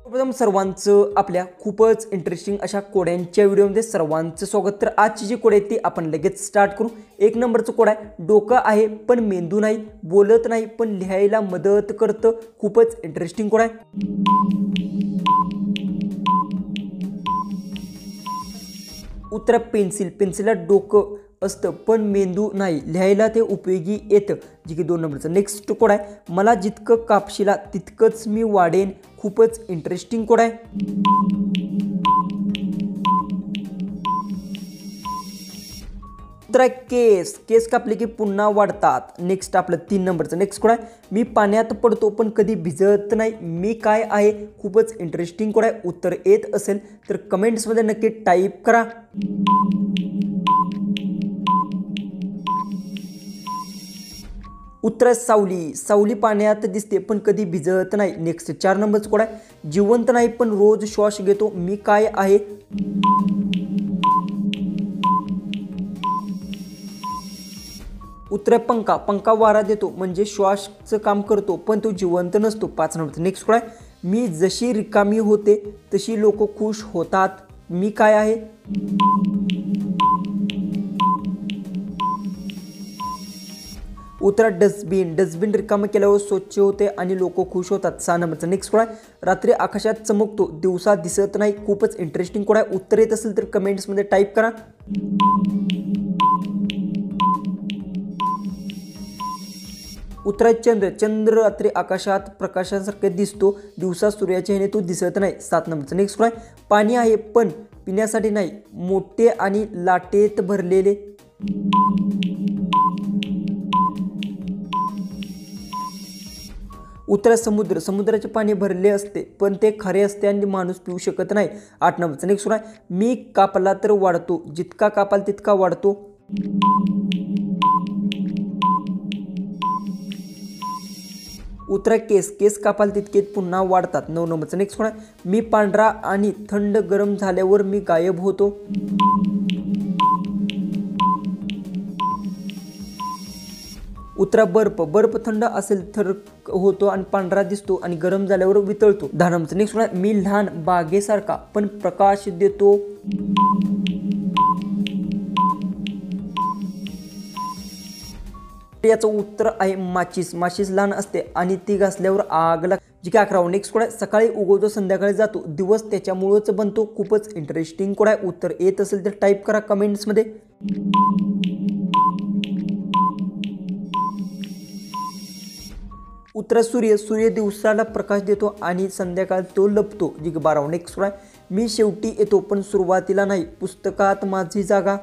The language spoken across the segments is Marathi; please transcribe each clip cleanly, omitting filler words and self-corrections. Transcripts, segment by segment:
सर्वप्रथम सर्वांचं आपल्या खूपच इंटरेस्टिंग अशा कोड्यांच्या व्हिडिओमध्ये सर्वांचं स्वागत। तर आजची जी कोड आहे ती आपण लगेच स्टार्ट करू। एक नंबरचं कोड आहे, डोकं आहे पण मेंदू नाही, बोलत नाही पण लिहायला मदत करतं। खूपच इंटरेस्टिंग कोड आहे। उत्तर पेन्सिल, पेन्सिलला डोकं असतं पण मेंदू नाही, लिहायला ते उपयोगी येतं, जे की 2 नंबरचं। नेक्स्ट कोड आहे, मला जितकं कापशिला तितकंच मी वाढेन। खूपच इंटरेस्टिंग कोड आहे। उत्तर केस, केस कापले की पुन्हा वाढतात। नेक्स्ट आपलं 3 नंबरचं नेक्स्ट कोड आहे, मी पाण्यात पडतो पण कधी भिजत नाही, मी काय आहे? खूपच इंटरेस्टिंग कोड आहे। उत्तर येत असेल तर कमेंट्समध्ये नक्की टाईप करा। उत्तर सावली, सावली पाण्यात दिसते पण कधी भिजत नाही। नेक्स्ट 4 नंबरचं कोड आहे, जिवंत नाही पण रोज श्वास घेतो, मी काय आहे? उत्तर पंखा, पंखा वारा देतो म्हणजे श्वासचं काम करतो पण तो जिवंत नसतो। 5 नंबरचं नेक्स्ट कोड आहे, मी जशी रिकामी होते तशी लोक खुश होतात, मी काय आहे? उत्तर डस्टबिन, डस्टबिन रिकामं केल्यावर स्वच्छ होते आणि लोक खुश होतात। 6 नंबरचं नेक्स्ट कोड आहे, रात्री आकाशात चमकतो दिवसा दिसत नाही। खूपच इंटरेस्टिंग कोड आहे। उत्तर येत असेल तर कमेंट्समध्ये टाईप करा। उत्तर चंद्र, चंद्र रात्री आकाशात प्रकाशासारखे दिसतो, दिवसा सूर्याच्या ह्याने तो दिसत नाही। 7 नंबरचं नेक्स्ट कोड आहे, पाणी आहे पण पिण्यासाठी नाही, मोठे आणि लाटेत भरलेले। उत्तर समुद्र, समुद्राचे पाणी भरले असते पण ते खरे असते आणि माणूस पिऊ शकत नाही। 8 नंबरचं नेक्स्ट कोड आहे, मी कापला तर वाढतो, जितका कापाल तितका वाढतो। उत्तर केस, केस कापाल तितके पुन्हा वाढतात। 9 नंबरचं नेक्स्ट कोड आहे, मी पांढरा आणि थंड गरम झाल्यावर मी गायब होतो। उत्तर बर्फ, बर्फ थंड असेल तर होतो आणि पांढरा दिसतो आणि गरम झाल्यावर वितळतो। 10 नंबरचं नेक्स्ट कोड आहे, मी लहान बागेसारखा पण प्रकाश देतो। याचं उत्तर आहे माचीस, माचीस लहान असते आणि ती घासल्यावर आग लागते, जी की 11. नेक्स्ट कोड आहे, सकाळी उगवतो संध्याकाळी जातो, दिवस त्याच्यामुळेच बनतो। खूपच इंटरेस्टिंग कोड आहे। उत्तर येत असेल तर टाईप करा कमेंट्समध्ये। उत्तर सूर्य, सूर्य दिवसाला प्रकाश देतो आणि संध्याकाळ तो लपतो, जी की 12. नेक्स्ट कोड आहे, मी शेवटी येतो पण सुरुवातीला नाही, पुस्तकात माझी जागा।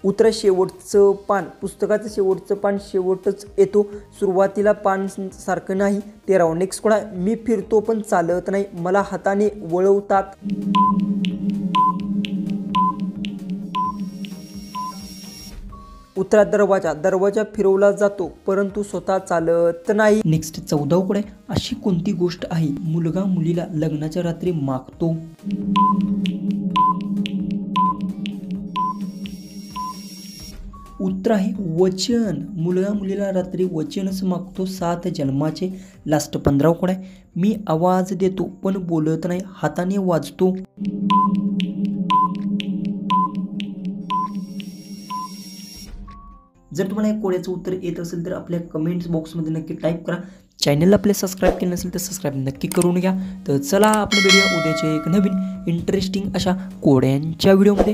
उत्तर शेवटचं पान, पुस्तकाचं शेवटचं पान शेवटच येतो, सुरुवातीला पान सारखं नाही। 13. नेक्स्ट कोड आहे, मी फिरतो पण चालत नाही, मला हाताने वळवतात। उत्तर दरवाजा, दरवाजा फिरवला जातो परंतु स्वतः चालत नाही। नेक्स्ट 14 कोड आहे, अशी कोणती गोष्ट आहे मुलगा मुलीला लग्नाच्या रात्री मागतो? उत्तर आहे वचन, मुलगा मुलीला रात्री वचनच मागतो 7 जन्माचे। लास्ट 15 कोड आहे, मी आवाज देतो पण बोलत नाही, हाताने वाजतो। जर तुम्हाला या कोड्याचं उत्तर येत असेल तर आपल्या कमेंट्स बॉक्समध्ये नक्की टाईप करा। चॅनलला आपले सबस्क्राईब केलं नसेल तर सबस्क्राईब नक्की करून घ्या। तर चला आपण भेटूया उद्याच्या एक नवीन इंटरेस्टिंग अशा कोड्यांच्या व्हिडिओमध्ये।